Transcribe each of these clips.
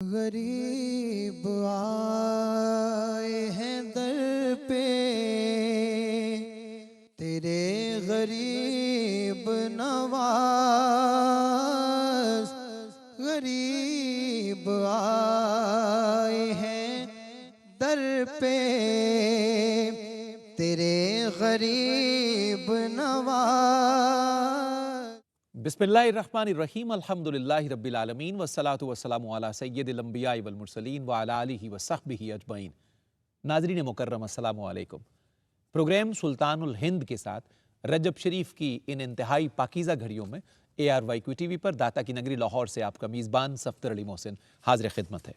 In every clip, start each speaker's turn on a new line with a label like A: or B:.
A: غریب آئے ہیں در پہ تیرے غریب نواز، غریب آئے ہیں در پہ تیرے غریب نواز۔
B: بسم اللہ الرحمن الرحیم، الحمدللہ رب العالمین، والصلاة والسلام علی سید الانبیاء والمرسلین وعلی آلہ وصحبہ اجمعین۔ ناظرین مکرم السلام علیکم۔ پروگرام سلطان الہند کے ساتھ رجب شریف کی ان انتہائی پاکیزہ گھڑیوں میں ARYQ TV پر داتا کی نگری لاہور سے آپ کا میزبان صفدر علی محسن حاضر خدمت ہے۔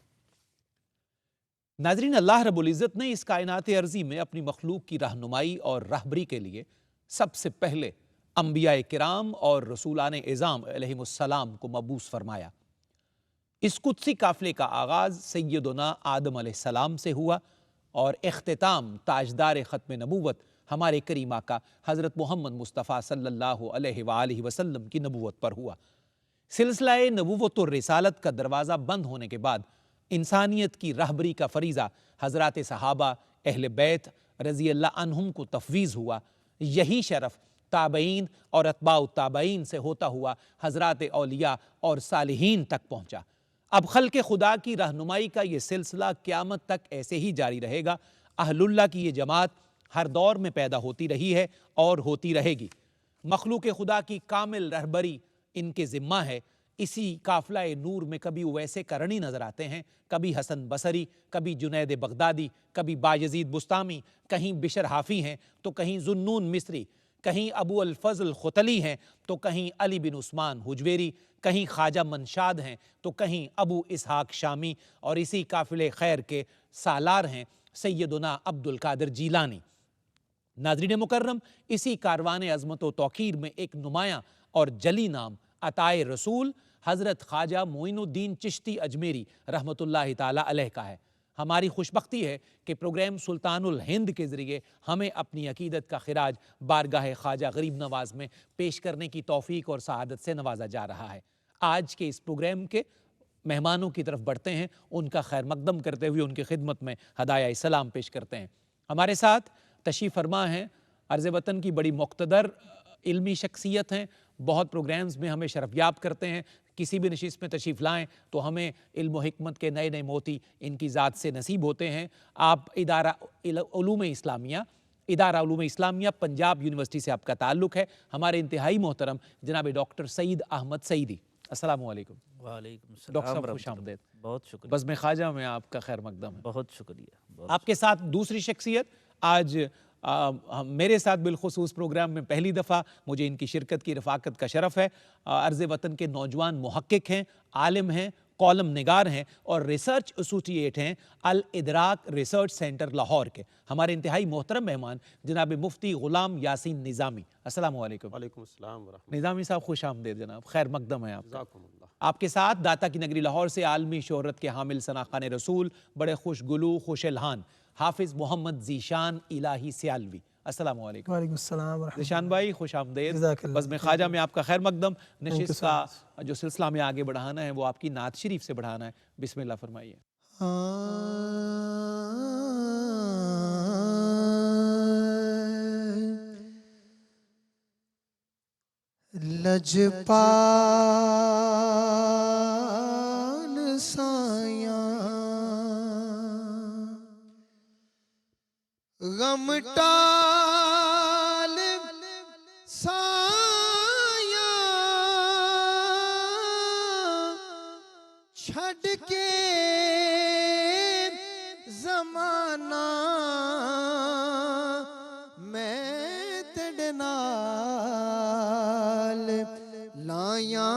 B: ناظرین، اللہ رب العزت نے اس کائنات ارضی میں اپنی مخلوق کی رہنمائی اور رہبری کے لیے سب سے پہلے انبیاء کرام اور رسولان اعظام علیہم السلام کو مبعوث فرمایا۔ اس قدسی قافلے کا آغاز سیدنا آدم علیہ السلام سے ہوا اور اختتام تاجدار ختم نبوت ہمارے کریم آقا حضرت محمد مصطفیٰ صلی اللہ علیہ وآلہ وسلم کی نبوت پر ہوا۔ سلسلہ نبوت و رسالت کا دروازہ بند ہونے کے بعد انسانیت کی رہبری کا فریضہ حضرات صحابہ اہل بیت رضی اللہ عنہم کو تفویض ہوا۔ یہی شرف تابعین اور اتباع التابعین سے ہوتا ہوا حضرات اولیاء اور صالحین تک پہنچا۔ اب خلق خدا کی رہنمائی کا یہ سلسلہ قیامت تک ایسے ہی جاری رہے گا۔ اہل اللہ کی یہ جماعت ہر دور میں پیدا ہوتی رہی ہے اور ہوتی رہے گی۔ مخلوق خدا کی کامل رہبری ان کے ذمہ ہے۔ اسی قافلہ نور میں کبھی اویس کرنی نظر آتے ہیں، کبھی حسن بصری، کبھی جنید بغدادی، کبھی بایزید بستامی، کہیں بشر حافی ہیں تو کہیں ذوالنون مصری، کہیں ابو الفضل ختلی ہیں تو کہیں علی بن عثمان حجویری، کہیں خواجہ منشاد ہیں تو کہیں ابو اسحاق شامی، اور اسی قافلے خیر کے سالار ہیں سیدنا عبد القادر جیلانی۔ ناظرین مکرم، اسی کاروان عظمت و توقیر میں ایک نمایاں اور جلی نام عطائے رسول حضرت خواجہ معین الدین چشتی اجمیری رحمۃ اللہ تعالی علیہ کا ہے۔ ہماری خوشبختی ہے کہ پروگرام سلطان الہند کے ذریعے ہمیں اپنی عقیدت کا خراج بارگاہ خواجہ غریب نواز میں پیش کرنے کی توفیق اور سعادت سے نوازا جا رہا ہے۔ آج کے اس پروگرام کے مہمانوں کی طرف بڑھتے ہیں، ان کا خیر مقدم کرتے ہوئے ان کی خدمت میں ہدایہ سلام پیش کرتے ہیں۔ ہمارے ساتھ تشریف فرما ہیں عرض وطن کی بڑی مقتدر علمی شخصیت ہیں، بہت پروگرامز میں ہمیں شرفیاب کرتے ہیں۔ کسی بھی نشست میں تشریف لائیں تو ہمیں علم و حکمت کے نئے نئے موتی ان کی ذات سے نصیب ہوتے ہیں۔ آپ ادارہ علوم اسلامیہ پنجاب یونیورسٹی سے آپ کا تعلق ہے۔ ہمارے انتہائی محترم جناب ڈاکٹر سعید احمد سعیدی، السلام علیکم۔
C: وعلیکم السلام
B: ڈاکٹر صاحب خوش آمدید۔
C: بہت شکریہ،
B: بزم خواجہ میں آپ کا خیر مقدم ہے۔
C: بہت شکریہ۔
B: آپ کے ساتھ دوسری شخصیت آج میرے ساتھ بالخصوص پروگرام میں پہلی دفعہ مجھے ان کی شرکت کی رفاقت کا شرف ہے۔ عرض وطن کے نوجوان محقق ہیں، عالم ہیں، کالم نگار ہیں اور ریسرچ ایسوسی ایٹ ہیں الادراک ریسرچ سینٹر لاہور کے۔ ہمارے انتہائی محترم مہمان جناب مفتی غلام یاسین نظامی، السلام علیکم۔
D: وعلیکم السلام ورحمۃ
B: نظامی صاحب خوش آمدید جناب، خیر مقدم ہے آپ کا۔
D: جزاکم اللہ۔
B: آپ کے ساتھ داتا کی نگری لاہور سے عالمی شہرت کے حامل ثناخوان رسول، بڑے خوش گلو خوش الہان حافظ محمد ذیشان الہی سیالوی، السلام علیکم۔
A: وعلیکم السلام ورحمۃ
B: ذیشان بھائی خوش آمدید۔
A: جزاک اللہ۔
B: بزم خواجہ میں آپ کا خیر مقدم۔ نشست کا جو سلسلہ میں آگے بڑھانا ہے وہ آپ کی نعت شریف سے بڑھانا ہے، بسم اللہ فرمائیے۔
A: لجپال سایاں غم ٹال سایاں چھڈ کے زمانہ میں تیرے نال لایا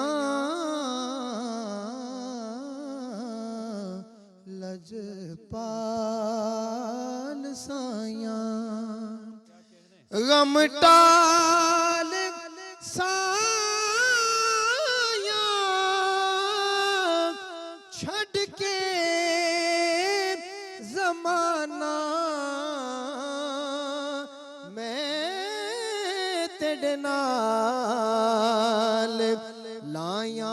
A: لجپال سایاں غم ٹال سایاں چھڈ کے زمانہ میں تیرے نال لایا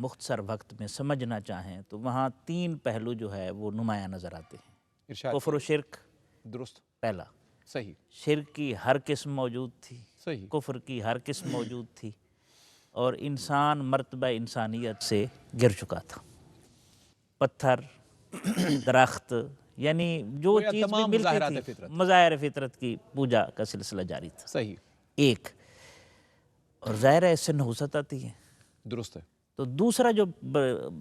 C: مختصر وقت میں سمجھنا چاہیں تو وہاں 3 پہلو جو ہے وہ نمایاں نظر آتے ہیں۔
B: ارشاد
C: کفر و شرک
B: درست،
C: پہلا،
B: صحیح
C: شرک کی ہر قسم موجود تھی،
B: صحیح،
C: کفر کی ہر قسم موجود تھی، اور انسان مرتبہ انسانیت سے گر چکا تھا۔ پتھر، درخت، یعنی جو
B: گویا
C: چیز بھی
B: تمام
C: ملتی
B: ظاہرات
C: تھی
B: فطرت۔
C: مظاہر فطرت کی پوجا کا سلسلہ جاری تھا،
B: صحیح،
C: ایک۔ اور ظاہر ہے اس سے نحوست آتی ہے۔
B: درست ہے۔
C: تو دوسرا جو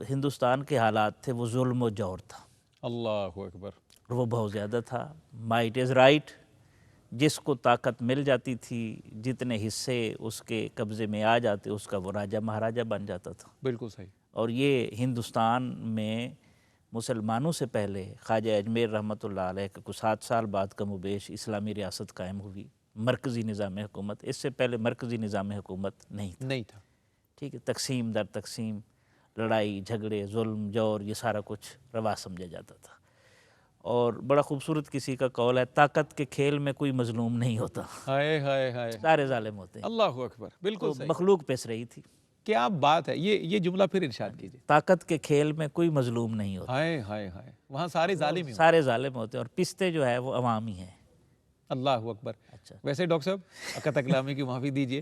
C: ہندوستان کے حالات تھے وہ ظلم و جور تھا،
B: اللہ اکبر،
C: اور وہ بہت زیادہ تھا۔ مائٹ از رائٹ، جس کو طاقت مل جاتی تھی، جتنے حصے اس کے قبضے میں آ جاتے اس کا وہ راجہ مہاراجہ بن جاتا تھا۔
B: بالکل صحیح،
C: اور یہ ہندوستان میں مسلمانوں سے پہلے خواجہ اجمیر رحمۃ اللہ علیہ کے کچھ 7 سال بعد کم و بیش اسلامی ریاست قائم ہوئی، مرکزی نظام حکومت۔ اس سے پہلے مرکزی نظام حکومت نہیں تھا،
B: نہیں تھا،
C: ٹھیک ہے۔ تقسیم در تقسیم، لڑائی جھگڑے، ظلم جور، یہ سارا کچھ روا سمجھا جاتا تھا۔ اور بڑا خوبصورت کسی کا قول ہے، طاقت کے کھیل میں کوئی مظلوم نہیں ہوتا،
B: ہائے ہائے ہائے،
C: سارے ظالم ہوتے ہیں۔
B: اللہ اکبر، بالکل
C: تو
B: صحیح،
C: مخلوق پیس رہی تھی،
B: کیا بات ہے، یہ جملہ پھر ارشاد کیجیے۔
C: طاقت کے کھیل میں کوئی مظلوم نہیں ہوتا،
B: ہائے ہائے ہائے، وہاں سارے ظالم ہی ہوں۔
C: سارے ظالم ہوتے ہیں، اور پستے جو ہے وہ عوام ہی ہیں۔
B: اللہ اکبر۔
C: اچھا،
B: ویسے ڈاکٹر صاحب قطع کلامی کی معافی دیجیے،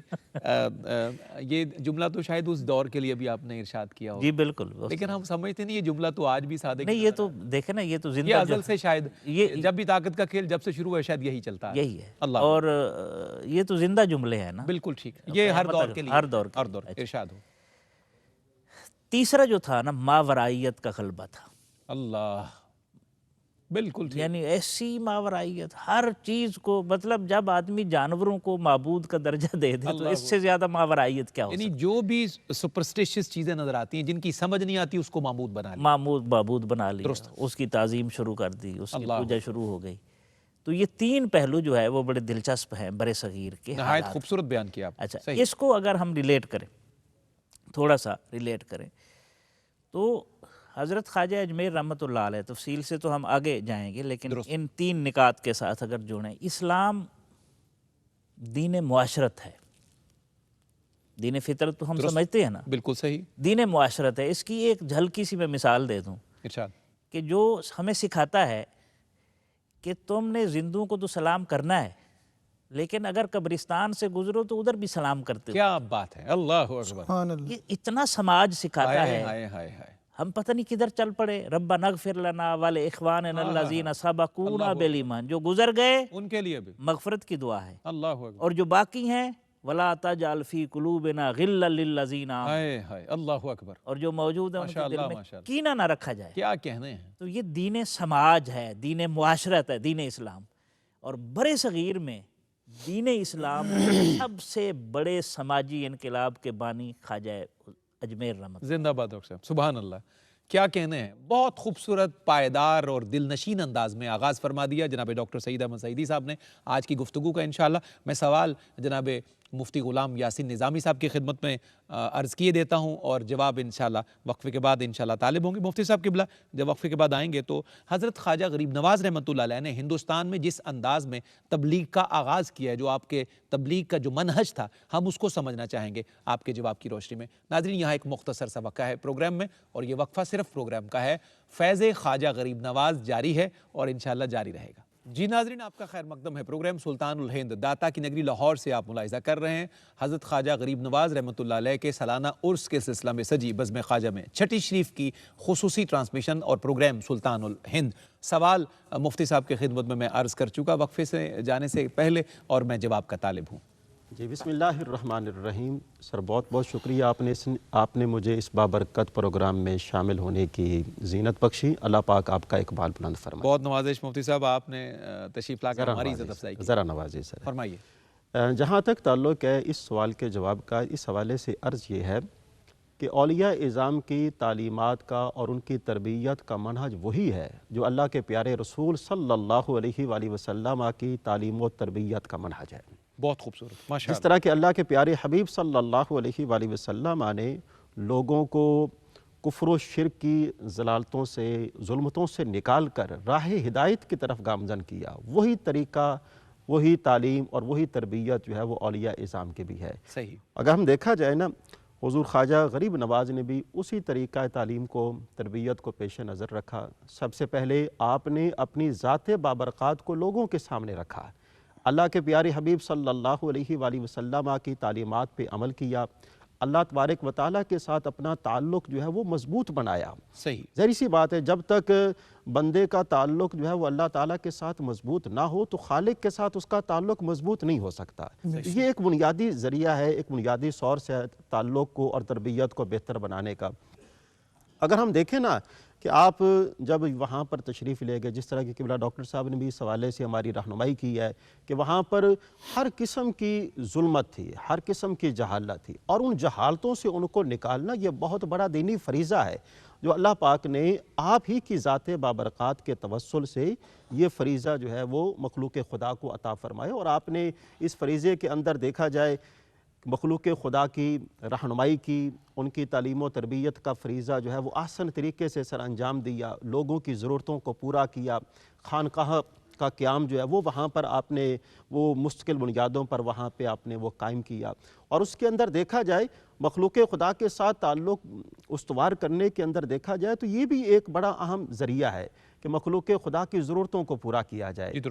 B: یہ جملہ تو شاید اس دور کے لیے بھی آپ نے ارشاد کیا ہو،
C: جی بالکل،
B: لیکن ہم سمجھتے نہیں یہ جملہ تو آج بھی صادق
C: نہیں، یہ تو دیکھیں نا، یہ تو
B: یہ
C: زندہ
B: ازل سے شاید
C: یہ
B: جب بھی طاقت کا کھیل جب سے شروع ہوا شاید یہی چلتا ہے،
C: یہی ہے،
B: اللہ
C: اور یہ تو زندہ جملے ہیں نا۔
B: بالکل ٹھیک ہے، یہ ہر دور کے لیے،
C: ہر دور کے
B: ہر
C: لیے۔
B: دور، ارشاد ہو۔
C: تیسرا جو تھا نا، ماورائیت کا غلبہ تھا،
B: اللہ، بالکل ٹھیک،
C: یعنی ایسی ماورائیت، ہر چیز کو، مطلب جب آدمی جانوروں کو معبود کا درجہ دے دے تو اس سے زیادہ ماورائیت کیا ہو
B: یعنی
C: سکتی؟
B: جو بھی سپرسٹیشس چیزیں نظر آتی ہیں جن کی سمجھ نہیں آتی اس کو معبود بنا لیا،
C: معبود بنا لیا، اس کی تعظیم شروع کر دی، اس کی پوجا شروع ہو گئی۔ تو یہ 3 پہلو جو ہے وہ بڑے دلچسپ ہیں برِ صغیر کے
B: نہایت
C: حالات۔
B: خوبصورت بیان کیا آپ۔
C: اچھا، اس کو اگر ہم ریلیٹ کریں، تھوڑا سا ریلیٹ کریں، تو حضرت خواجہ اجمیر رحمۃ اللہ علیہ، تفصیل سے تو ہم آگے جائیں گے، لیکن ان 3 نکات کے ساتھ اگر جوڑیں، اسلام دین معاشرت ہے، دین فطرت تو ہم سمجھتے ہیں نا،
B: بالکل صحیح،
C: دین معاشرت ہے۔ اس کی ایک جھلکی سی میں مثال دے دوں
B: ارشاد،
C: کہ جو ہمیں سکھاتا ہے کہ تم نے زندوں کو تو سلام کرنا ہے، لیکن اگر قبرستان سے گزرو تو ادھر بھی سلام کرتے ہو۔
B: کیا بات ہے، اللہ اکبر،
C: یہ اتنا سماج سکھاتا
B: ہائے
C: ہے،
B: ہائے ہائے ہائے،
C: ہم پتہ نہیں کدھر چل پڑے۔ ربنا اغفر لنا ولاخواننا الذین سبقونا بالایمان، جو گزر گئے
B: ان کے لیے بھی
C: مغفرت کی دعا ہے،
B: اللہ اکبر،
C: اور جو باقی ہیں ولا تجعل فی قلوبنا غلا للذین آمنوا،
B: ہائے ہائے، اللہ اکبر،
C: اور جو موجود ہیں ان کے دل میں کینہ نہ رکھا جائے۔
B: کیا کہنے ہیں،
C: تو یہ دین سماج ہے، دین معاشرت ہے، دین اسلام۔ اور برِ صغیر میں دین اسلام سب سے بڑے سماجی انقلاب کے بانی خواجہ اجمیر رحمۃ اللہ۔
B: زندہ باد ڈاکٹر صاحب، سبحان اللہ، کیا کہنے ہیں، بہت خوبصورت، پائیدار اور دل نشین انداز میں آغاز فرما دیا جناب ڈاکٹر سعید احمد سعیدی صاحب نے آج کی گفتگو کا۔ انشاءاللہ میں سوال جناب مفتی غلام یاسین نظامی صاحب کی خدمت میں عرض کیے دیتا ہوں، اور جواب انشاءاللہ وقفے کے بعد انشاءاللہ طالب ہوں گے۔ مفتی صاحب قبلہ جب وقفے کے بعد آئیں گے تو حضرت خواجہ غریب نواز رحمۃ اللہ علیہ نے ہندوستان میں جس انداز میں تبلیغ کا آغاز کیا ہے، جو آپ کے تبلیغ کا جو منہج تھا، ہم اس کو سمجھنا چاہیں گے آپ کے جواب کی روشنی میں۔ ناظرین، یہاں ایک مختصر سا وقفہ ہے پروگرام میں، اور یہ وقفہ صرف پروگرام کا ہے۔ فیض خواجہ غریب نواز جاری ہے اور انشاءاللہ جاری رہے گا۔ جی ناظرین، آپ کا خیر مقدم ہے، پروگرام سلطان الہند داتا کی نگری لاہور سے آپ ملاحظہ کر رہے ہیں۔ حضرت خواجہ غریب نواز رحمۃ اللہ علیہ کے سالانہ عرس کے سلسلہ میں سجی بزم خواجہ میں چھٹی شریف کی خصوصی ٹرانسمیشن اور پروگرام سلطان الہند۔ سوال مفتی صاحب کی خدمت میں عرض کر چکا وقفے سے جانے سے پہلے، اور میں جواب کا طالب ہوں۔
D: جی بسم اللہ الرحمن الرحیم۔ سر بہت بہت شکریہ، آپ نے مجھے اس بابرکت پروگرام میں شامل ہونے کی زینت بخشی۔ اللہ پاک آپ کا اقبال بلند فرمائے۔
B: بہت نوازش مفتی صاحب، آپ نے تشریف لا کر ہماری عزت افزائی کی،
D: ذرا نوازی سر۔
B: فرمائیے۔
D: جہاں تک تعلق ہے اس سوال کے جواب کا، اس حوالے سے عرض یہ ہے کہ اولیاء اعظام کی تعلیمات کا اور ان کی تربیت کا منہج وہی ہے جو اللہ کے پیارے رسول صلی اللہ علیہ وآلہ وسلم کی تعلیم و تربیت کا منہج ہے۔
B: بہت خوبصورت، ماشاء
D: جس طرح کہ اللہ کے پیارے حبیب صلی اللہ علیہ وآلہ وسلم نے لوگوں کو کفر و شرک کی ضلالتوں سے، ظلمتوں سے نکال کر راہ ہدایت کی طرف گامزن کیا، وہی طریقہ، وہی تعلیم اور وہی تربیت جو ہے وہ اولیاء اعظام کی بھی ہے۔
B: صحیح،
D: اگر ہم دیکھا جائے نا، حضور خواجہ غریب نواز نے بھی اسی طریقہ تعلیم کو، تربیت کو پیش نظر رکھا۔ سب سے پہلے آپ نے اپنی ذات بابرکات کو لوگوں کے سامنے رکھا، اللہ کے پیارے حبیب صلی اللہ علیہ وآلہ وسلم کی تعلیمات پہ عمل کیا، اللہ تبارک و تعالیٰ کے ساتھ اپنا تعلق جو ہے وہ مضبوط بنایا۔
B: صحیح،
D: ظاہر سی بات ہے، جب تک بندے کا تعلق جو ہے وہ اللہ تعالیٰ کے ساتھ مضبوط نہ ہو تو خالق کے ساتھ اس کا تعلق مضبوط نہیں ہو سکتا۔ یہ ایک بنیادی ذریعہ ہے، ایک بنیادی سورس ہے تعلق کو اور تربیت کو بہتر بنانے کا۔ اگر ہم دیکھیں نا کہ آپ جب وہاں پر تشریف لے گئے، جس طرح کہ قبلہ ڈاکٹر صاحب نے بھی اس حوالے سے ہماری رہنمائی کی ہے کہ وہاں پر ہر قسم کی ظلمت تھی، ہر قسم کی جہالت تھی، اور ان جہالتوں سے ان کو نکالنا یہ بہت بڑا دینی فریضہ ہے جو اللہ پاک نے آپ ہی کی ذات بابرکات کے توسل سے یہ فریضہ جو ہے وہ مخلوق خدا کو عطا فرمایا۔ اور آپ نے اس فریضے کے اندر دیکھا جائے مخلوق خدا کی رہنمائی کی، ان کی تعلیم و تربیت کا فریضہ جو ہے وہ آسن طریقے سے سر انجام دیا، لوگوں کی ضرورتوں کو پورا کیا، خانقاہ کا قیام جو ہے وہ وہاں پر آپ نے وہ مستقل بنیادوں پر وہاں پہ آپ نے وہ قائم کیا۔ اور اس کے اندر دیکھا جائے مخلوق خدا کے ساتھ تعلق استوار کرنے کے اندر دیکھا جائے تو یہ بھی ایک بڑا اہم ذریعہ ہے کہ مخلوق خدا کی ضرورتوں کو پورا کیا جائے،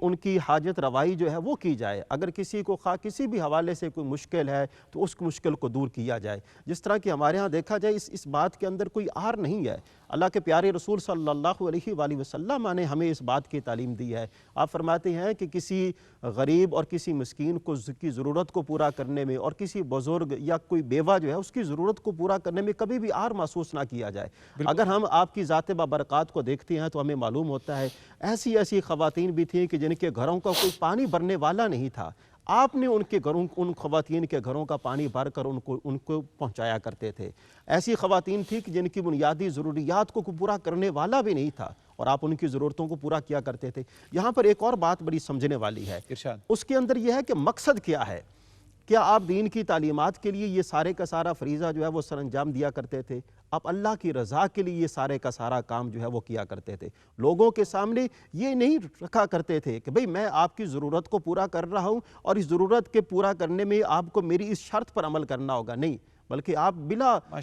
D: ان کی حاجت روائی جو ہے وہ کی جائے۔ اگر کسی کو خواہ کسی بھی حوالے سے کوئی مشکل ہے تو اس مشکل کو دور کیا جائے۔ جس طرح کہ ہمارے ہاں دیکھا جائے اس بات کے اندر کوئی آر نہیں ہے، اللہ کے پیارے رسول صلی اللہ علیہ وآلہ وسلم نے ہمیں اس بات کی تعلیم دی ہے۔ آپ فرماتے ہیں کہ کسی غریب اور کسی مسکین کی ضرورت کو پورا کرنے میں، اور کسی بزرگ یا کوئی بیوہ جو ہے اس کی ضرورت کو پورا کرنے میں کبھی بھی آر محسوس نہ کیا جائے۔ اگر ہم آپ کی ذات بابرکات کو دیکھتے ہیں تو ہمیں معلوم ہوتا ہے ایسی خواتین بھی تھیں کہ جن کے گھروں کا کوئی پانی بھرنے والا نہیں تھا، آپ نے ان خواتین کے گھروں کا پانی بھر کر ان کو پہنچایا کرتے تھے۔ ایسی خواتین تھی کہ جن کی بنیادی ضروریات کو پورا کرنے والا بھی نہیں تھا اور آپ ان کی ضرورتوں کو پورا کیا کرتے تھے۔ یہاں پر ایک اور بات بڑی سمجھنے والی ہے، اس کے اندر یہ ہے کہ مقصد کیا ہے۔ کیا آپ دین کی تعلیمات کے لیے یہ سارے کا سارا فریضہ جو ہے وہ سر انجام دیا کرتے تھے؟ آپ اللہ کی رضا کے لیے یہ سارے کا سارا کام جو ہے وہ کیا کرتے تھے؟ لوگوں کے سامنے یہ نہیں رکھا کرتے تھے کہ بھئی میں آپ کی ضرورت کو پورا کر رہا ہوں اور اس ضرورت کے پورا کرنے میں آپ کو میری اس شرط پر عمل کرنا ہوگا، نہیں، بلکہ آپ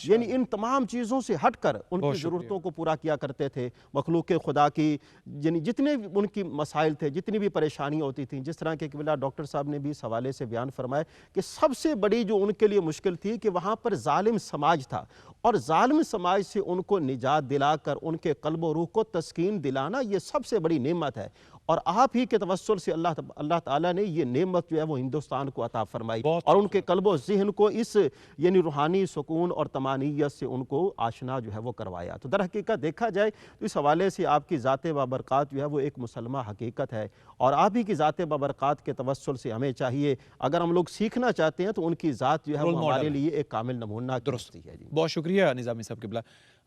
D: یعنی ان تمام چیزوں سے ہٹ کر ان کی ضرورتوں کو پورا کیا کرتے تھے۔ مخلوق خدا کی یعنی جتنے ان کی مسائل تھے، جتنی بھی پریشانیاں ہوتی تھیں، جس طرح کہ قبلہ ڈاکٹر صاحب نے بھی اس حوالے سے بیان فرمایا کہ سب سے بڑی جو ان کے لیے مشکل تھی کہ وہاں پر ظالم سماج تھا، اور ظالم سماج سے ان کو نجات دلا کر ان کے قلب و روح کو تسکین دلانا یہ سب سے بڑی نعمت ہے، اور آپ ہی کے توسل سے اللہ تعالیٰ نے یہ نعمت جو ہے وہ ہندوستان کو عطا فرمائی اور ان کے قلب و ذہن کو اس یعنی روحانی سکون اور طمانینت سے ان کو آشنا جو ہے وہ کروایا۔ تو در حقیقت دیکھا جائے تو اس حوالے سے آپ کی ذات بابرکات جو ہے وہ ایک مسلمہ حقیقت ہے، اور آپ ہی کی ذات بابرکات کے توسل سے ہمیں چاہیے اگر ہم لوگ سیکھنا چاہتے ہیں تو ان کی ذات جو ہے وہ ہمارے لیے ایک کامل نمونہ درست ہے۔
B: بہت شکریہ نظامی صاحب قبلہ۔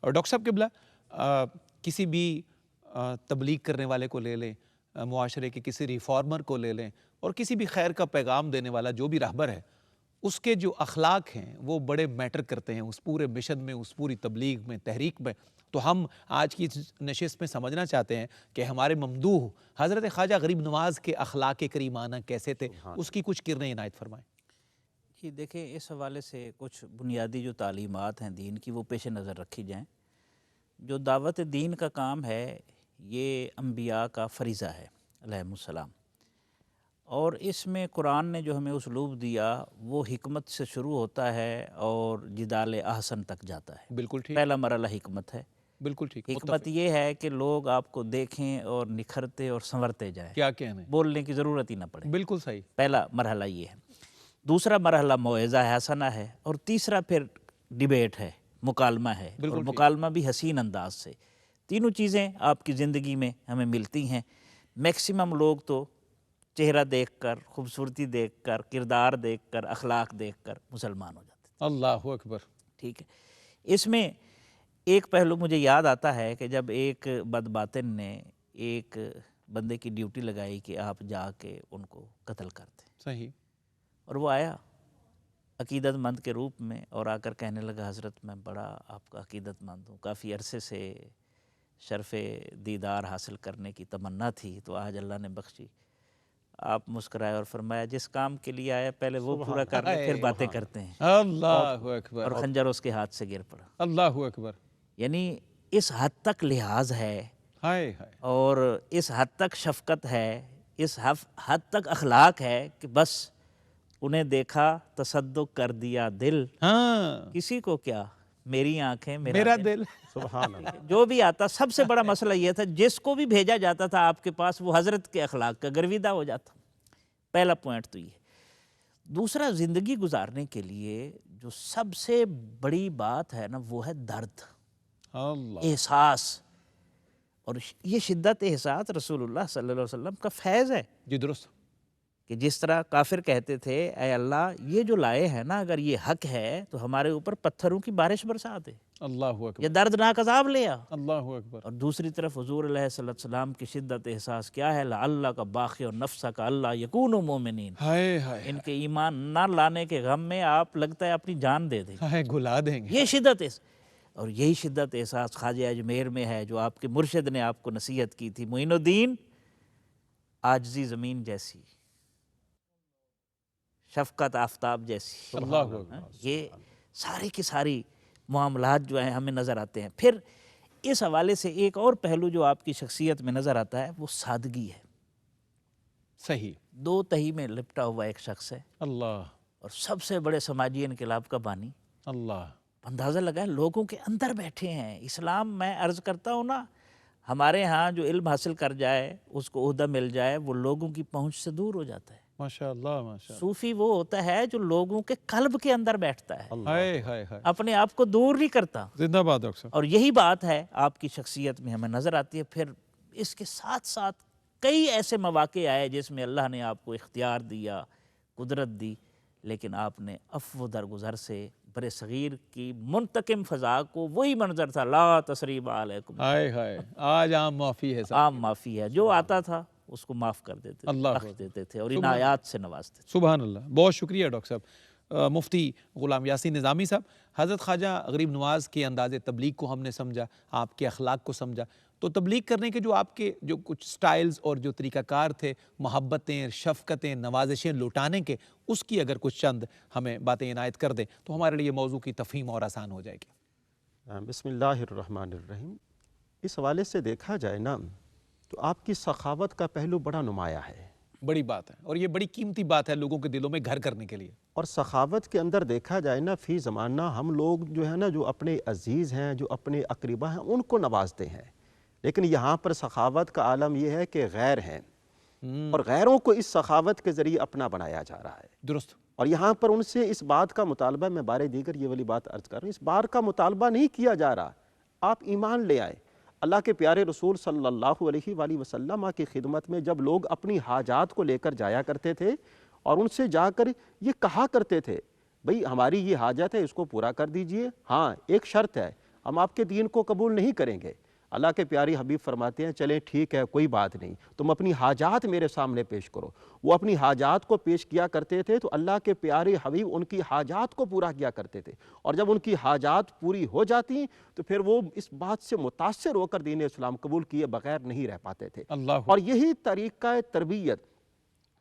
B: اور ڈاکٹر صاحب قبلہ، کسی بھی تبلیغ کرنے والے کو لے لیں، معاشرے کے کسی ریفارمر کو لے لیں، اور کسی بھی خیر کا پیغام دینے والا جو بھی راہبر ہے، اس کے جو اخلاق ہیں وہ بڑے میٹر کرتے ہیں اس پورے مشن میں، اس پوری تبلیغ میں، تحریک میں۔ تو ہم آج کی نشست میں سمجھنا چاہتے ہیں کہ ہمارے ممدوح حضرت خواجہ غریب نواز کے اخلاق کریمانہ کیسے تھے، اس کی کچھ کرنیں عنایت فرمائیں۔
C: جی دیکھیں، اس حوالے سے کچھ بنیادی جو تعلیمات ہیں دین کی وہ پیش نظر رکھی جائیں۔ جو دعوت دین کا کام ہے یہ انبیاء کا فریضہ ہے علیہم السلام، اور اس میں قرآن نے جو ہمیں اسلوب دیا وہ حکمت سے شروع ہوتا ہے اور جدال احسن تک جاتا ہے۔
B: بالکل ٹھیک،
C: پہلا مرحلہ حکمت ہے۔
B: بالکل ٹھیک،
C: حکمت یہ ہے کہ لوگ آپ کو دیکھیں اور نکھرتے اور سنورتے جائیں،
B: کیا کہنے،
C: بولنے کی ضرورت ہی نہ پڑے۔
B: بالکل صحیح۔
C: پہلا مرحلہ یہ ہے۔ دوسرا مرحلہ موعظہ حسنہ ہے، اور تیسرا پھر ڈیبیٹ ہے، مکالمہ ہے، اور مکالمہ بھی حسین انداز سے۔ تینوں چیزیں آپ کی زندگی میں ہمیں ملتی ہیں۔ میکسیمم لوگ تو چہرہ دیکھ کر، خوبصورتی دیکھ کر، کردار دیکھ کر، اخلاق دیکھ کر مسلمان ہو جاتے ہیں۔
B: اللہ اکبر۔
C: ٹھیک ہے، اس میں ایک پہلو مجھے یاد آتا ہے کہ جب ایک بدباطن نے ایک بندے کی ڈیوٹی لگائی کہ آپ جا کے ان کو قتل کر دیں،
B: صحیح،
C: اور وہ آیا عقیدت مند کے روپ میں اور آ کر کہنے لگا حضرت میں بڑا آپ کا عقیدت مند ہوں، کافی عرصے سے شرف دیدار حاصل کرنے کی تمنا تھی تو آج اللہ نے بخشی، آپ مسکرائے اور فرمایا جس کام کے لیے آیا پہلے وہ پورا کر لیں پھر باتیں کرتے ہیں،
B: اللہ اکبر،
C: اور خنجر اس کے ہاتھ سے گر پڑا۔
B: اللہ اکبر،
C: یعنی اس حد تک لحاظ ہے
B: ہائے ہائے،
C: اور اس حد تک شفقت ہے، اس حد تک اخلاق ہے کہ بس انہیں دیکھا تصدق کر دیا دل،
B: ہاں،
C: کسی کو کیا، میری آنکھیں
B: میرا دل،
D: سبحان اللہ۔
C: جو بھی آتا، سب سے بڑا مسئلہ یہ تھا جس کو بھی بھیجا جاتا تھا آپ کے پاس وہ حضرت کے اخلاق کا گرویدہ ہو جاتا۔ پہلا پوائنٹ تو یہ۔ دوسرا، زندگی گزارنے کے لیے جو سب سے بڑی بات ہے نا وہ ہے درد،
B: اللہ،
C: احساس، اور یہ شدت احساس رسول اللہ صلی اللہ علیہ وسلم کا فیض ہے
B: جی درست،
C: کہ جس طرح کافر کہتے تھے اے اللہ یہ جو لائے ہیں نا اگر یہ حق ہے تو ہمارے اوپر پتھروں کی بارش برسا دے،
B: اللہ
C: یہ
B: اکبر،
C: دردناک عذاب لے آ۔
B: اللہ اکبر،
C: اور دوسری طرف حضور علیہ السلام کی شدت احساس کیا ہے، لعلہ کا باقی اور نفسہ کا اللہ یکونوا مومنین،
B: ہائے ہائے،
C: ان کے ایمان نہ لانے کے غم میں آپ لگتا ہے اپنی جان دے دیں،
B: ہائے گلا دیں گے،
C: یہ شدت اور یہی شدت احساس خواجہ اجمیر میں ہے جو آپ کے مرشد نے آپ کو نصیحت کی تھی، معین الدین عاجزی زمین جیسی، شفقت آفتاب جیسی،
B: اللہ اکبر،
C: یہ ساری کی ساری معاملات جو ہیں ہمیں نظر آتے ہیں۔ پھر اس حوالے سے ایک اور پہلو جو آپ کی شخصیت میں نظر آتا ہے وہ سادگی ہے۔
B: صحیح،
C: دو تہی میں لپٹا ہوا ایک شخص ہے
B: اللہ،
C: اور سب سے بڑے سماجی انقلاب کا بانی،
B: اللہ،
C: اندازہ لگائیں لوگوں کے اندر بیٹھے ہیں۔ اسلام، میں عرض کرتا ہوں نا، ہمارے ہاں جو علم حاصل کر جائے اس کو عہدہ مل جائے وہ لوگوں کی پہنچ سے دور ہو جاتا ہے۔
B: ماشاء اللہ، ماشاء اللہ،
C: صوفی وہ ہوتا ہے جو لوگوں کے قلب کے اندر بیٹھتا ہے،
B: ہائے ہائے ہائے،
C: اپنے آپ کو دور نہیں کرتا،
B: زندہ باد ڈاکٹر صاحب،
C: اور یہی بات ہے آپ کی شخصیت میں ہمیں نظر آتی ہے۔ پھر اس کے ساتھ ساتھ کئی ایسے مواقع آئے جس میں اللہ نے آپ کو اختیار دیا، قدرت دی، لیکن آپ نے عفو درگزر سے بر صغیر کی منتقم فضا کو، وہی منظر تھا لا تثریب علیکم،
B: ہائے ہائے، آج عام معافی ہے صاحب،
C: عام معافی ہے، جو آتا تھا اس کو معاف کر دیتے تھے،
B: اللہ
C: بخش دیتے تھے اور ان آیات سے نوازتے تھے۔
B: سبحان اللہ، بہت شکریہ ڈاکٹر صاحب۔ مفتی غلام یاسین نظامی صاحب، حضرت خواجہ غریب نواز کے انداز تبلیغ کو ہم نے سمجھا، آپ کے اخلاق کو سمجھا، تو تبلیغ کرنے کے جو آپ کے جو کچھ سٹائلز اور جو طریقہ کار تھے، محبتیں، شفقتیں، نوازشیں لوٹانے کے، اس کی اگر کچھ چند ہمیں باتیں عنایت کر دیں تو ہمارے لیے موضوع کی تفہیم اور آسان ہو جائے گی۔
D: بسم اللہ الرحمن الرحیم۔ اس حوالے سے دیکھا جائے نا تو آپ کی سخاوت کا پہلو بڑا نمایاں ہے،
B: بڑی بات ہے، اور یہ بڑی قیمتی بات ہے لوگوں کے دلوں میں گھر کرنے کے لیے۔
D: اور سخاوت کے اندر دیکھا جائے نا فی زمانہ ہم لوگ جو ہے نا جو اپنے عزیز ہیں، جو اپنے اقربا ہیں، ان کو نوازتے ہیں، لیکن یہاں پر سخاوت کا عالم یہ ہے کہ غیر ہیں اور غیروں کو اس سخاوت کے ذریعے اپنا بنایا جا رہا ہے۔
B: درست،
D: اور یہاں پر ان سے اس بات کا مطالبہ، میں بارے دیگر یہ والی بات عرض کر رہا ہوں، اس بار کا مطالبہ نہیں کیا جا رہا، آپ ایمان لے آئے۔ اللہ کے پیارے رسول صلی اللہ علیہ وآلہ وسلم کی خدمت میں جب لوگ اپنی حاجات کو لے کر جایا کرتے تھے اور ان سے جا کر یہ کہا کرتے تھے بھئی ہماری یہ حاجت ہے، اس کو پورا کر دیجئے، ہاں ایک شرط ہے، ہم آپ کے دین کو قبول نہیں کریں گے۔ اللہ کے پیارے حبیب فرماتے ہیں چلیں ٹھیک ہے، کوئی بات نہیں، تم اپنی حاجات میرے سامنے پیش کرو۔ وہ اپنی حاجات کو پیش کیا کرتے تھے تو اللہ کے پیارے حبیب ان کی حاجات کو پورا کیا کرتے تھے، اور جب ان کی حاجات پوری ہو جاتی تو پھر وہ اس بات سے متاثر ہو کر دین اسلام قبول کیے بغیر نہیں رہ پاتے تھے۔
B: اللہ،
D: اور یہی طریقہ تربیت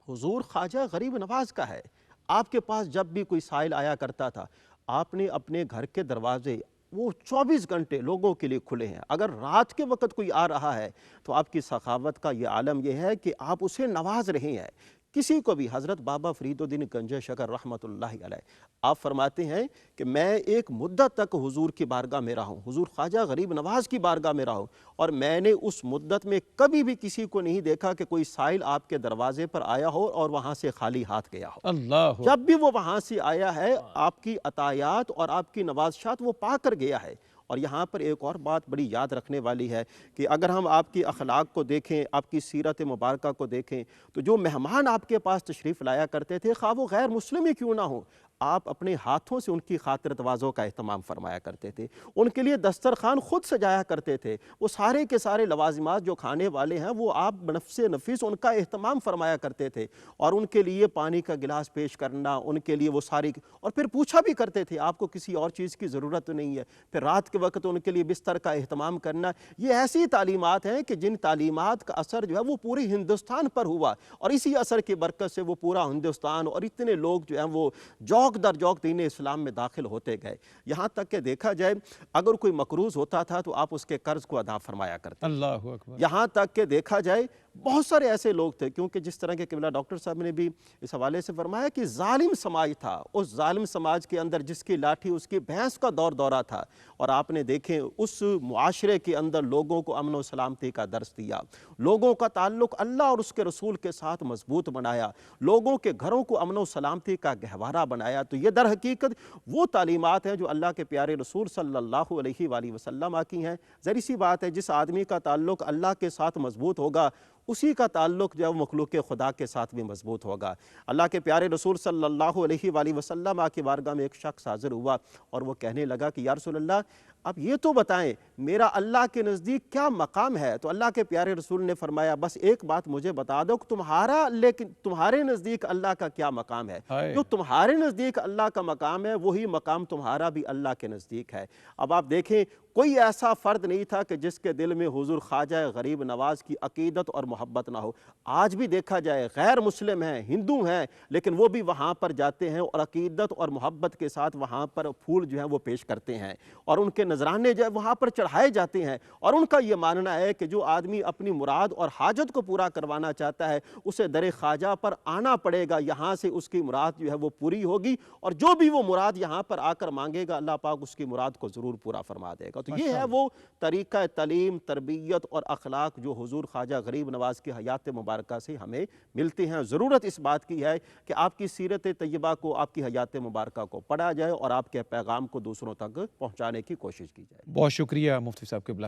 D: حضور خواجہ غریب نواز کا ہے۔ آپ کے پاس جب بھی کوئی سائل آیا کرتا تھا، آپ نے اپنے گھر کے دروازے وہ 24 گھنٹے لوگوں کے لیے کھلے ہیں۔ اگر رات کے وقت کوئی آ رہا ہے تو آپ کی سخاوت کا یہ عالم یہ ہے کہ آپ اسے نواز رہے ہیں۔ کسی کو بھی، حضرت بابا فرید الدین گنج شکر رحمۃ اللہ علیہ، آپ فرماتے ہیں کہ میں ایک مدت تک حضور کی بارگاہ میں رہا ہوں، حضور خواجہ غریب نواز کی بارگاہ میں رہا ہوں، اور میں نے اس مدت میں کبھی بھی کسی کو نہیں دیکھا کہ کوئی سائل آپ کے دروازے پر آیا ہو اور وہاں سے خالی ہاتھ گیا ہو۔
B: اللہ،
D: جب بھی وہ وہاں سے آیا ہے آپ کی عطایات اور آپ کی نوازشات وہ پا کر گیا ہے۔ اور یہاں پر ایک اور بات بڑی یاد رکھنے والی ہے کہ اگر ہم آپ کی اخلاق کو دیکھیں، آپ کی سیرت مبارکہ کو دیکھیں، تو جو مہمان آپ کے پاس تشریف لایا کرتے تھے، خواہ وہ غیر مسلم ہی کیوں نہ ہوں، آپ اپنے ہاتھوں سے ان کی خاطر تواضع کا اہتمام فرمایا کرتے تھے، ان کے لیے دسترخوان خود سجایا کرتے تھے، وہ سارے کے سارے لوازمات جو کھانے والے ہیں وہ آپ بنفس نفیس ان کا اہتمام فرمایا کرتے تھے، اور ان کے لیے پانی کا گلاس پیش کرنا، ان کے لیے وہ ساری، اور پھر پوچھا بھی کرتے تھے آپ کو کسی اور چیز کی ضرورت نہیں ہے، پھر رات کے وقت ان کے لیے بستر کا اہتمام کرنا۔ یہ ایسی تعلیمات ہیں کہ جن تعلیمات کا اثر جو ہے وہ پورے ہندوستان پر ہوا، اور اسی اثر کی برکت سے وہ پورا ہندوستان اور اتنے لوگ جو ہیں وہ جوق در جوق دین اسلام میں داخل ہوتے گئے، یہاں تک کہ دیکھا جائے اگر کوئی مقروض ہوتا تھا تو آپ اس کے قرض کو ادا فرمایا کرتے،
B: اللہ اکبر،
D: یہاں تک کہ دیکھا جائے بہت سارے ایسے لوگ تھے، کیونکہ جس طرح کے قبلہ ڈاکٹر صاحب نے بھی اس حوالے سے فرمایا کہ ظالم سماج تھا، اس ظالم سماج کے اندر جس کی لاٹھی اس کی بھینس کا دور دورہ تھا، اور آپ نے دیکھیں اس معاشرے کے اندر لوگوں کو امن و سلامتی کا درس دیا، لوگوں کا تعلق اللہ اور اس کے رسول کے ساتھ مضبوط بنایا، لوگوں کے گھروں کو امن و سلامتی کا گہوارہ بنایا۔ تو یہ در حقیقت وہ تعلیمات ہیں جو اللہ کے پیارے رسول صلی اللہ علیہ وآلہ وسلم کی ہیں۔ ظاہر سی بات ہے جس آدمی کا تعلق اللہ کے ساتھ مضبوط ہوگا اسی کا تعلق جو ہے مخلوق خدا کے ساتھ بھی مضبوط ہوگا۔ اللہ کے پیارے رسول صلی اللہ علیہ وآلہ وسلم کی بارگاہ میں ایک شخص حاضر ہوا اور وہ کہنے لگا کہ یا رسول اللہ اب یہ تو بتائیں میرا اللہ کے نزدیک کیا مقام ہے؟ تو اللہ کے پیارے رسول نے فرمایا بس ایک بات مجھے بتا دو کہ تمہارے نزدیک اللہ کا کیا مقام ہے؟ جو تمہارے نزدیک اللہ کا مقام ہے وہی مقام تمہارا بھی اللہ کے نزدیک ہے۔ اب آپ دیکھیں کوئی ایسا فرد نہیں تھا کہ جس کے دل میں حضور خواجہ غریب نواز کی عقیدت اور محبت نہ ہو۔ آج بھی دیکھا جائے غیر مسلم ہیں، ہندو ہیں، لیکن وہ بھی وہاں پر جاتے ہیں اور عقیدت اور محبت کے ساتھ وہاں پر پھول جو ہیں وہ پیش کرتے ہیں، اور ان کے نذرانے جو ہے وہاں پر چڑھائے جاتے ہیں، اور ان کا یہ ماننا ہے کہ جو آدمی اپنی مراد اور حاجت کو پورا کروانا چاہتا ہے اسے در خواجہ پر آنا پڑے گا، یہاں سے اس کی مراد جو ہے وہ پوری ہوگی، اور جو بھی وہ مراد یہاں پر آ کر مانگے گا اللہ پاک اس کی مراد کو ضرور پورا فرما دے گا۔ تو یہ ہے وہ طریقہ تعلیم، تربیت اور اخلاق جو حضور خواجہ غریب نواز کی حیات مبارکہ سے ہمیں ملتے ہیں۔ ضرورت اس بات کی ہے کہ آپ کی سیرت طیبہ کو، آپ کی حیات مبارکہ کو پڑھا جائے اور آپ کے پیغام کو دوسروں تک پہنچانے کی کوشش کی جائے۔
B: بہت شکریہ مفتی صاحب قبلہ۔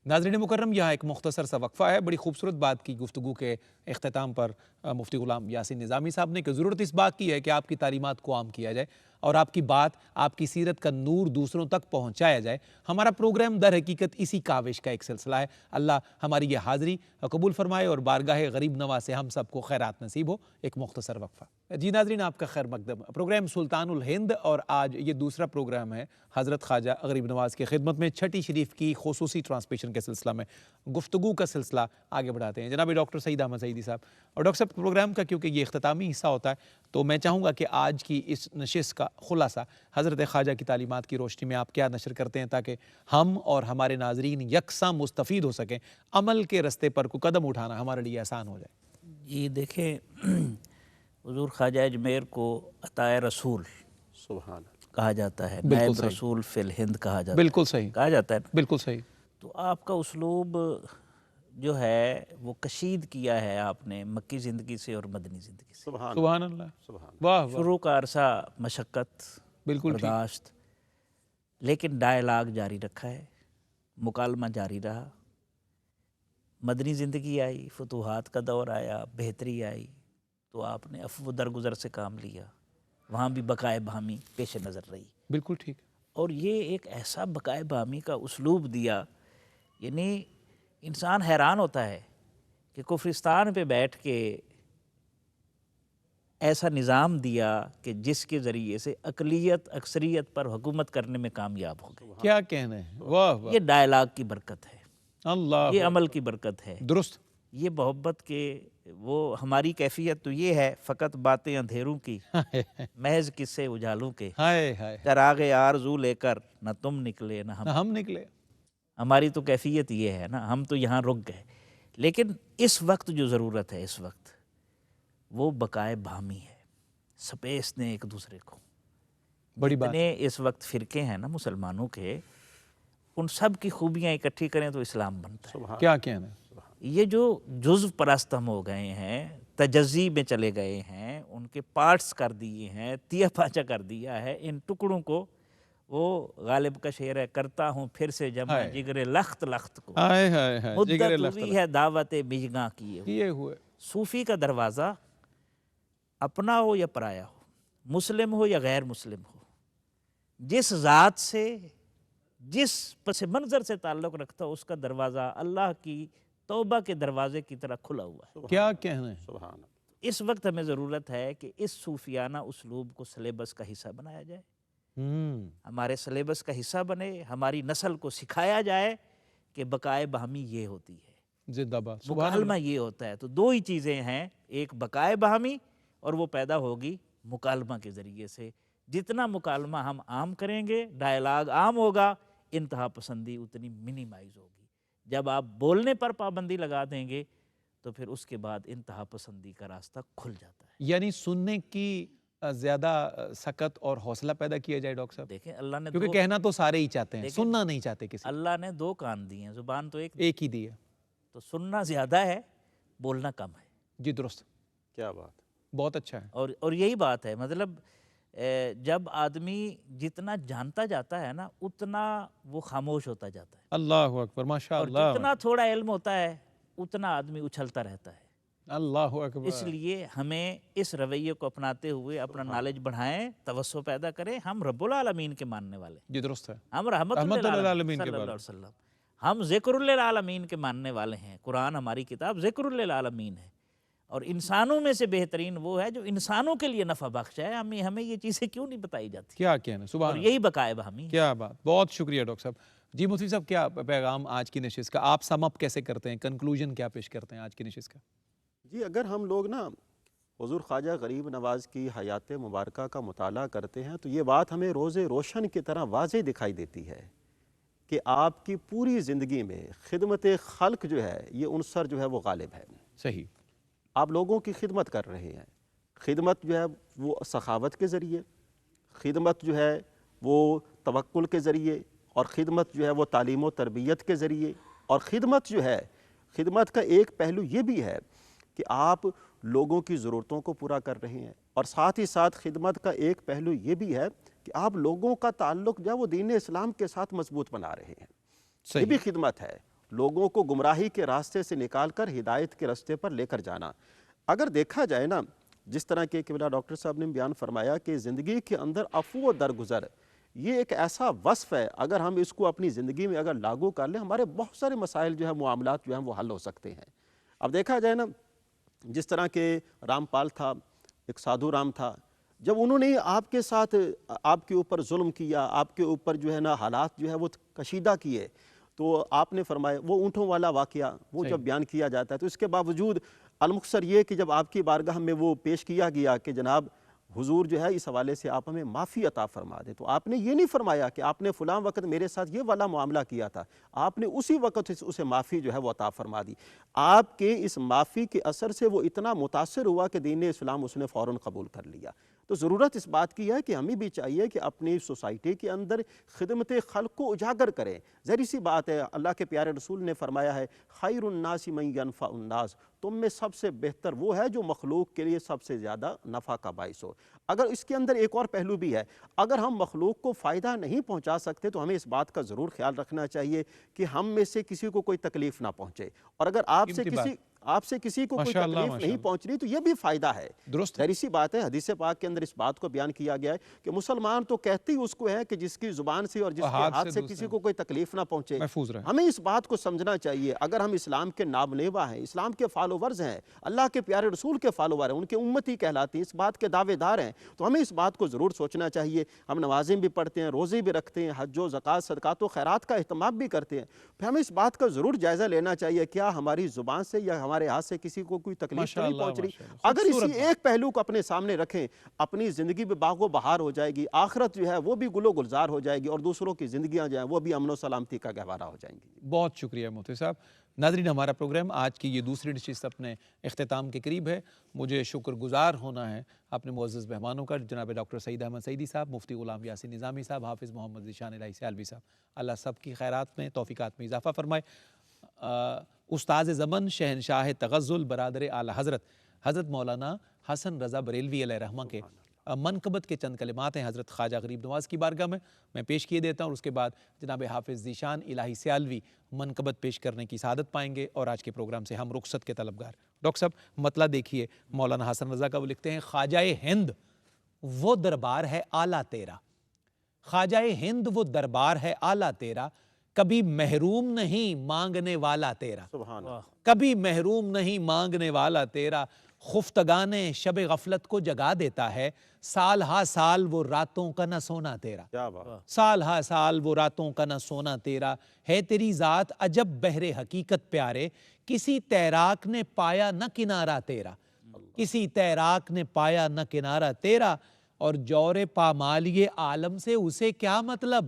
B: ناظرین مکرم، یہاں ایک مختصر سا وقفہ ہے۔ بڑی خوبصورت بات کی گفتگو کے اختتام پر مفتی غلام یاسین نظامی صاحب نے کہ ضرورت اس بات کی ہے کہ آپ کی تعلیمات کو عام کیا جائے اور آپ کی بات، آپ کی سیرت کا نور دوسروں تک پہنچایا جائے۔ ہمارا پروگرام در حقیقت اسی کاوش کا ایک سلسلہ ہے۔ اللہ ہماری یہ حاضری قبول فرمائے اور بارگاہ غریب نواز سے ہم سب کو خیرات نصیب ہو۔ ایک مختصر وقفہ۔ جی ناظرین، آپ کا خیر مقدم۔ پروگرام سلطان الہند، اور آج یہ دوسرا پروگرام ہے حضرت خواجہ غریب نواز کی خدمت میں چھٹی شریف کی خصوصی ٹرانسمیشن کے سلسلہ میں گفتگو کا سلسلہ آگے بڑھاتے ہیں۔ جناب ڈاکٹر سعید احمد سعیدی صاحب، اور ڈاکٹر صاحب پروگرام کا کیونکہ یہ اختتامی حصہ ہوتا ہے تو میں چاہوں گا کہ آج کی اس نشست کا خلاصہ حضرت خواجہ کی تعلیمات کی روشنی میں آپ کیا نشر کرتے ہیں تاکہ ہم اور ہمارے ناظرین یکساں مستفید ہو سکیں، عمل کے رستے پر کوئی قدم اٹھانا ہمارے لیے آسان ہو جائے۔
C: یہ دیکھیں حضور خواجہ اجمیر کو عطائے رسول
D: سبحان اللہ
C: کہا جاتا ہے،
B: بالکل
C: نائب
B: صحیح،
C: رسول فی الہند کہا جاتا ہے،
B: بالکل صحیح،
C: کہا جاتا ہے نا۔
B: بالکل صحیح۔
C: تو آپ کا اسلوب جو ہے وہ کشید کیا ہے آپ نے مکی زندگی سے اور مدنی زندگی سے۔
B: سبحان اللہ،
D: سبحان
B: واہ واہ،
C: شروع کا عرصہ مشقت،
B: بالکل ٹھیک،
C: برداشت، لیکن ڈائلاگ جاری رکھا ہے، مکالمہ جاری رہا۔ مدنی زندگی آئی، فتوحات کا دور آیا، بہتری آئی، تو آپ نے عفو درگزر سے کام لیا، وہاں بھی بقائے باہمی پیش نظر رہی،
B: بالکل ٹھیک،
C: اور یہ ایک ایسا بقائے باہمی کا اسلوب دیا، یعنی انسان حیران ہوتا ہے کہ کفرستان پہ بیٹھ کے ایسا نظام دیا کہ جس کے ذریعے سے اقلیت اکثریت پر حکومت کرنے میں کامیاب ہو گئی۔
B: کیا کہنا ہے، واہ واہ،
C: یہ ڈائلاگ کی برکت ہے،
B: اللہ،
C: یہ عمل کی برکت ہے،
B: درست،
C: یہ محبت کے وہ ہماری کیفیت تو یہ ہے فقط باتیں اندھیروں کی، محض قصے اجالوں کے،
B: ہائے ہائے،
C: چراغ آرزو لے کر نہ تم نکلے نہ
B: نہ ہم نکلے،
C: ہماری تو کیفیت یہ ہے نا، ہم تو یہاں رک گئے۔ لیکن اس وقت جو ضرورت ہے اس وقت وہ بقائے باہمی ہے، سپیس نے ایک دوسرے کو،
B: بڑی بات،
C: جتنے اس وقت فرقے ہیں نا مسلمانوں کے، ان سب کی خوبیاں اکٹھی کریں تو اسلام بنتا ہے۔
B: کیا کہنا ہے،
C: یہ جو جزو پرست ہم ہو گئے ہیں، تجزی میں چلے گئے ہیں، ان کے پارٹس کر دیے ہیں، تیا پاچا کر دیا ہے، ان ٹکڑوں کو، وہ غالب کا شعر ہے، کرتا ہوں پھر سے جمع جگر لخت لخت کو،
B: ہائے ہائے ہائے، جگر
C: مدت
B: لخت
C: ہوئی ہے دعوت بجگاں کیے ہوئے۔
B: کیے ہوئے،
C: صوفی کا دروازہ اپنا ہو یا پرایا ہو، مسلم ہو یا غیر مسلم ہو، جس ذات سے، جس پس منظر سے تعلق رکھتا ہو، اس کا دروازہ اللہ کی توبہ کے دروازے کی طرح کھلا ہوا ہے۔
B: کیا کہنا ہے؟
D: سبحان اللہ۔
C: اس وقت ہمیں ضرورت ہے کہ اس صوفیانہ اسلوب کو سلیبس کا حصہ بنایا جائے، ہمارے سلیبس کا حصہ بنے، ہماری نسل کو سکھایا جائے کہ بقائے باہمی یہ ہوتی ہے،
B: زندہ باد، سبحان اللہ۔
C: مکالمہ یہ ہوتا ہے۔ تو دو ہی چیزیں ہیں، ایک بقائے باہمی، اور وہ پیدا ہوگی مکالمہ کے ذریعے سے۔ جتنا مکالمہ ہم عام کریں گے، ڈائلاگ عام ہوگا، انتہا پسندی اتنی منیمائز ہوگی۔ جب آپ بولنے پر پابندی لگا دیں گے تو پھر اس کے بعد انتہا پسندی کا راستہ کھل جاتا ہے۔
B: یعنی سننے کی زیادہ سکت اور حوصلہ پیدا کیا جائے ڈاکٹر صاحب،
C: دیکھیں اللہ نے
B: کیونکہ کہنا تو سارے ہی چاہتے ہیں،
C: دیکھیں،
B: سننا نہیں چاہتے کسی،
C: اللہ نے دو کان دیے ہیں، زبان تو
B: ایک ہی دی ہے۔
C: تو سننا زیادہ ہے، بولنا کم ہے۔
B: جی درست،
D: کیا بات،
B: بہت اچھا ہے۔
C: اور یہی بات ہے، مطلب جب آدمی جتنا جانتا جاتا ہے نا، اتنا وہ خاموش ہوتا جاتا ہے،
B: اللہ اکبر، ماشاء
C: اور
B: اللہ،
C: جتنا تھوڑا علم ہوتا ہے اتنا آدمی اچھلتا رہتا ہے۔
B: اللہ اکبر۔
C: اس لیے ہمیں اس رویے کو اپناتے ہوئے اپنا نالج بڑھائیں، توسع پیدا کریں۔ ہم رب العالمین کے ماننے والے ہیں،
B: جی درست ہے،
C: ہم رحمت
B: للعالمین
C: صلی
B: کے
C: اللہ
B: بارے
C: علیہ وسلم، ہم ذکر للعالمین کے ماننے والے ہیں۔ قرآن ہماری کتاب ذکر للعالمین ہے، اور انسانوں میں سے بہترین وہ ہے جو انسانوں کے لیے نفع بخش ہے۔ ہمیں یہ چیزیں کیوں نہیں بتائی جاتی؟
B: کیا کہنا،
C: اور
B: سبحان اللہ،
C: یہی بقائے باہمی ہے۔
B: کیا بات، بہت شکریہ ڈاکٹر صاحب۔ جی مفتی صاحب، کیا پیغام آج کی نشست کا، آپ سم اپ کیسے کرتے ہیں، کنکلوژن کیا پیش کرتے ہیں آج کی نشست کا؟
D: جی اگر ہم لوگ نا حضور خواجہ غریب نواز کی حیات مبارکہ کا مطالعہ کرتے ہیں تو یہ بات ہمیں روز روشن کی طرح واضح دکھائی دیتی ہے کہ آپ کی پوری زندگی میں خدمت خلق جو ہے، یہ عنصر جو ہے وہ غالب ہے۔
B: صحیح،
D: آپ لوگوں کی خدمت کر رہے ہیں، خدمت جو ہے وہ سخاوت کے ذریعے، خدمت جو ہے وہ توکل کے ذریعے، اور خدمت جو ہے وہ تعلیم و تربیت کے ذریعے، اور خدمت جو ہے، خدمت کا ایک پہلو یہ بھی ہے کہ آپ لوگوں کی ضرورتوں کو پورا کر رہے ہیں، اور ساتھ ہی ساتھ خدمت کا ایک پہلو یہ بھی ہے کہ آپ لوگوں کا تعلق جو ہے وہ دین اسلام کے ساتھ مضبوط بنا رہے ہیں۔ یہ بھی خدمت ہے، لوگوں کو گمراہی کے راستے سے نکال کر ہدایت کے راستے پر لے کر جانا۔ اگر دیکھا جائے نا، جس طرح کہ قبلہ ڈاکٹر صاحب نے بیان فرمایا کہ زندگی کے اندر عفو و درگزر، یہ ایک ایسا وصف ہے، اگر ہم اس کو اپنی زندگی میں اگر لاگو کر لیں، ہمارے بہت سارے مسائل جو ہے، معاملات جو ہیں وہ حل ہو سکتے ہیں۔ اب دیکھا جائے نا، جس طرح کہ رام پال تھا، ایک سادھو رام تھا، جب انہوں نے آپ کے ساتھ، آپ کے اوپر ظلم کیا، آپ کے اوپر جو ہے نا حالات جو ہے وہ کشیدہ کیے، تو آپ نے فرمایا، وہ اونٹوں والا واقعہ وہ جب بیان کیا جاتا ہے تو اس کے باوجود المختصر یہ کہ جب آپ کی بارگاہ میں وہ پیش کیا گیا کہ جناب حضور جو ہے اس حوالے سے آپ ہمیں معافی عطا فرما دیں، تو آپ نے یہ نہیں فرمایا کہ آپ نے فلاں وقت میرے ساتھ یہ والا معاملہ کیا تھا، آپ نے اسی وقت اسے معافی جو ہے وہ عطا فرما دی۔ آپ کے اس معافی کے اثر سے وہ اتنا متاثر ہوا کہ دین اسلام اس نے فوراً قبول کر لیا۔ تو ضرورت اس بات کی ہے کہ ہمیں بھی چاہیے کہ اپنی سوسائٹی کے اندر خدمت خلق کو اجاگر کریں۔ ظاہر سی بات ہے، اللہ کے پیارے رسول نے فرمایا ہے، خیر الناس من ینفع الناس، تم میں سب سے بہتر وہ ہے جو مخلوق کے لیے سب سے زیادہ نفع کا باعث ہو۔ اگر اس کے اندر ایک اور پہلو بھی ہے، اگر ہم مخلوق کو فائدہ نہیں پہنچا سکتے تو ہمیں اس بات کا ضرور خیال رکھنا چاہیے کہ ہم میں سے کسی کو کوئی تکلیف نہ پہنچے، اور اگر آپ سے کسی کو کوئی تکلیف نہیں پہنچ رہی تو یہ بھی فائدہ ہے۔
B: درست،
D: ظاہر سی بات ہے، حدیث پاک کے اندر اس بات کو بیان کیا گیا ہے کہ مسلمان تو کہتے ہی اس کو ہے کہ جس کی زبان سے اور جس کے ہاتھ سے کسی کو کوئی تکلیف نہ پہنچے،
B: محفوظ رہے۔
D: ہمیں اس بات کو سمجھنا چاہیے، اگر ہم اسلام کے نابنیوا ہیں، اسلام کے فالوورز ہیں، اللہ کے پیارے رسول کے فالوور ہیں، ان کے امتی کہلاتے ہیں، اس بات کے دعوے دار ہیں، تو ہمیں اس بات کو ضرور سوچنا چاہیے۔ ہم نمازیں بھی پڑھتے ہیں، روزے بھی رکھتے ہیں، حج و زکوٰۃ صدقات و خیرات کا اہتمام بھی کرتے ہیں، پھر ہمیں اس بات کا ضرور جائزہ لینا چاہیے کیا ہماری زبان سے یا ہمارے ہاتھ سے کسی کو کوئی تکلیف تو نہیں پہنچ رہی۔ اگر اسی ایک پہلو کو اپنے سامنے رکھیں، اپنی زندگی میں باغ و بہار ہو جائے گی، آخرت جو ہے وہ بھی گل و گلزار ہو جائے گی، اور دوسروں کی زندگیاں جو ہیں وہ بھی امن و سلامتی کا گہوارہ ہو جائیں گی۔
B: بہت شکریہ مفتی صاحب۔ ناظرین، ہمارا پروگرام آج کی یہ دوسری نشست اپنے اختتام کے قریب ہے۔ مجھے شکر گزار ہونا ہے اپنے معزز مہمانوں کا، جناب ڈاکٹر سعید احمد سعیدی صاحب، مفتی غلام یاسین نظامی صاحب، حافظ محمد ذیشان الہی سیالوی صاحب۔ اللہ سب کی خیرات میں، توفیقات میں اضافہ فرمائے۔ استاذ زمن، شہنشاہ تغزل، برادر اعلیٰ حضرت مولانا حسن رضا بریلوی علیہ رحمہ کے منقبت کے چند کلمات ہیں حضرت خواجہ غریب نواز کی بارگاہ میں پیش کیے دیتا ہوں، اور اس کے بعد جناب حافظ ذیشان الہی سیالوی منقبت پیش کرنے کی سعادت پائیں گے، اور آج کے پروگرام سے ہم رخصت کے طلبگار۔ ڈاکٹر صاحب مطلع دیکھیے مولانا حسن رضا کا، وہ لکھتے ہیں، خواجہ ہند وہ دربار ہے اعلیٰ تیرا، خواجہ ہند وہ دربار ہے اعلیٰ تیرا، کبھی محروم نہیں مانگنے والا تیرا،
D: سبحان اللہ،
B: کبھی محروم نہیں مانگنے والا تیرا، خفتگان شب غفلت کو جگا دیتا ہے، سال ہا سال وہ راتوں کا نہ سونا تیرا،
D: کیا بات،
B: سال ہا سال وہ راتوں کا نہ سونا تیرا، ہے تیری ذات عجب بحر حقیقت پیارے، کسی تیراک نے پایا نہ کنارہ تیرا، کسی تیراک نے پایا نہ کنارہ تیرا، اور جور پامالی عالم سے اسے کیا مطلب،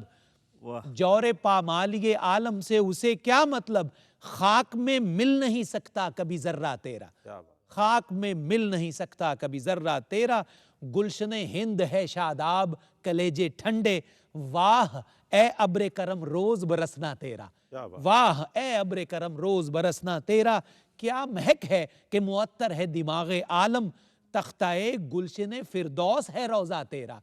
B: جور پامالی عالم سے اسے کیا مطلب، خاک میں مل نہیں سکتا کبھی ذرہ تیرا،
D: کیا بات،
B: خاک میں مل نہیں سکتا کبھی ذرہ تیرا، گلشن ہند ہے شاداب کلیجے ٹھنڈے، واہ اے ابر کرم روز برسنا تیرا،
D: کیا بات،
B: واہ اے ابر کرم روز برسنا تیرا، کیا مہک ہے کہ معطر ہے دماغ عالم، تختہ گلشن فردوس ہے روضہ تیرا،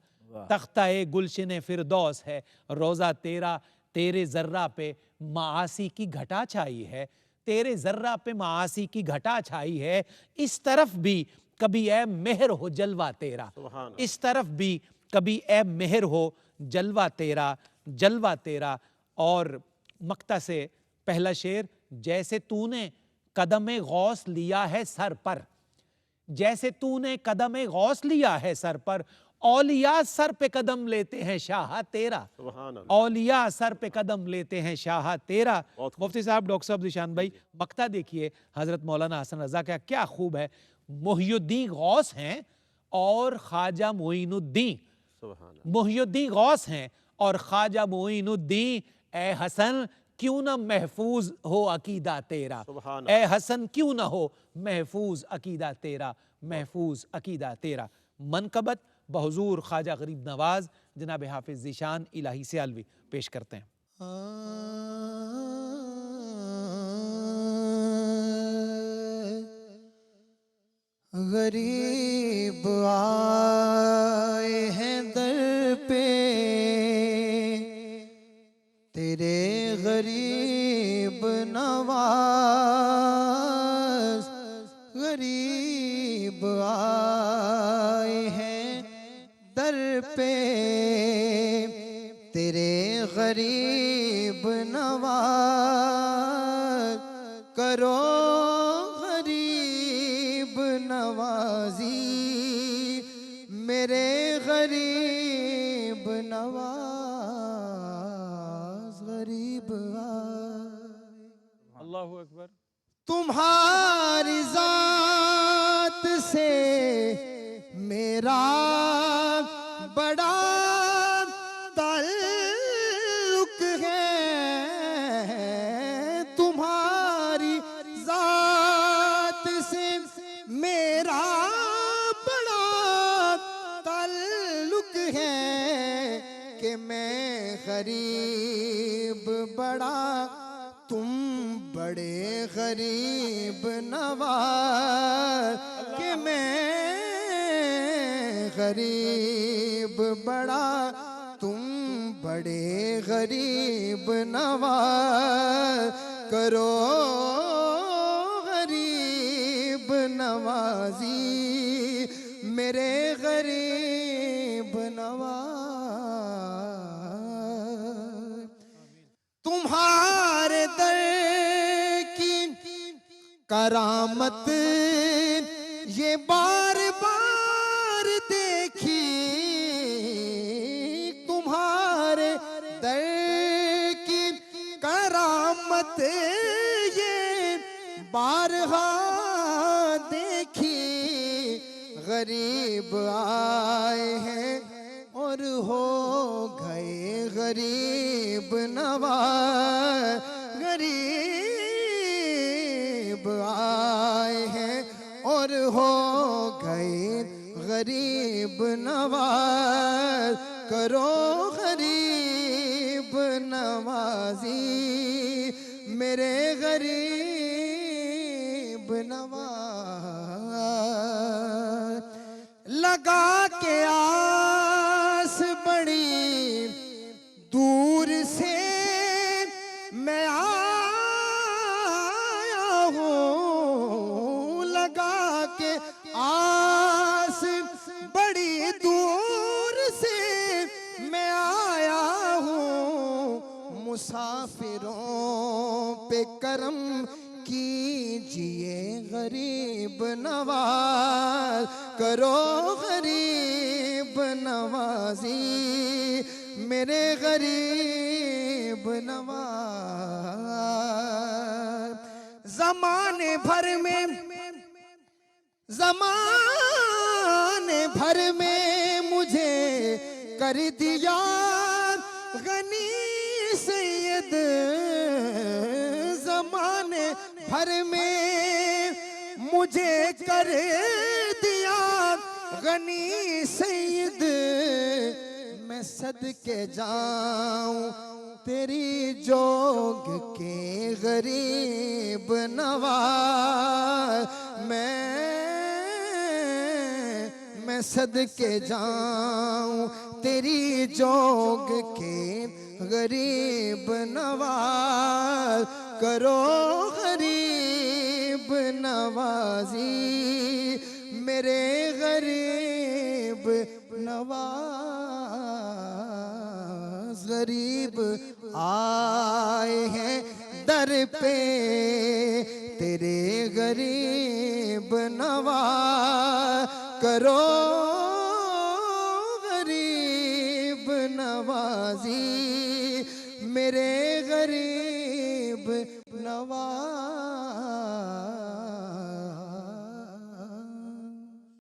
B: تختہ گلشن فردوس ہے روضہ تیرا، تیرے ذرہ پہ معاصی کی گھٹا چھائی ہے، تیرے ذرہ پہ معاصی کی گھٹا چھائی ہے، اس طرف بھی کبھی اے مہر ہو جلوہ تیرا،
D: سبحان اللہ،
B: اس طرف بھی کبھی اے مہر ہو جلوہ تیرا، جلوہ تیرا۔ اور مقطع سے پہلا شعر، جیسے تو نے قدم غوث لیا ہے سر پر، جیسے تو نے قدم غوث لیا ہے سر پر، اولیاء سر پہ قدم لیتے ہیں شاہ تیرا،
D: سبحان اللہ،
B: اولیاء سر پہ قدم لیتے ہیں شاہ تیرا۔
D: بہت خوب،
B: مفتی صاحب، ڈاکٹر صاحب ذیشان بھائی، مقطع دیکھیے حضرت مولانا حسن رضا کا کیا خوب ہے، محی الدین غوث ہیں اور خواجہ معین الدین،
D: سبحان اللہ،
B: محی الدین غوث ہیں اور خواجہ معین الدین، اے حسن کیوں نہ محفوظ ہو عقیدہ تیرا،
D: سبحان
B: اے حسن کیوں نہ ہو محفوظ عقیدہ تیرا، محفوظ عقیدہ تیرا۔ منقبت بحضور خواجہ غریب نواز جناب حافظ ذیشان الہی سیالوی پیش کرتے ہیں۔
A: غریب آئے ہیں در پہ تیرے غریب نواز، غریب آئے ہیں در پہ تیرے غریب نواز، کرو غریب نوازی میرے غریب نواز، غریب آئے۔
B: اللہ اکبر۔
A: تمہاری ذات سے میرا بڑا تعلق ہے، تمہاری ذات سے میرا بڑا تعلق ہے، کہ میں غریب بڑا تم بڑے غریب نواز، کہ میں غریب بڑا تم بڑے غریب نواز، کرو غریب نوازی میرے غریب نواز۔ تمہارے در کی کرامت یہ بار بار دیکھی، تمہارے در کی کرامت یہ بارہا دیکھی، غریب آئے ہیں اور ہو گئے غریب نواز، غریب آئے ہیں اور ہو گئے غریب نواز، کرو غریب نوازی میرے غریب نواز۔ لگا کے آس بڑی دور سے میں آیا ہوں، لگا کے آس بڑی دور غریب نواز کرو غریب نوازی میرے غریب نواز زمانے بھر میں مجھے کر دیا غنی سید زمانے بھر میں مجھے کر دیا غنی سید میں صدقے جاؤں تیری جوگ کے غریب نواز میں صدقے جاؤں تیری جوگ کے غریب نواز کرو غریب نوازی میرے غریب نواز غریب آئے ہیں در پہ تیرے غریب نواز کرو غریب نوازی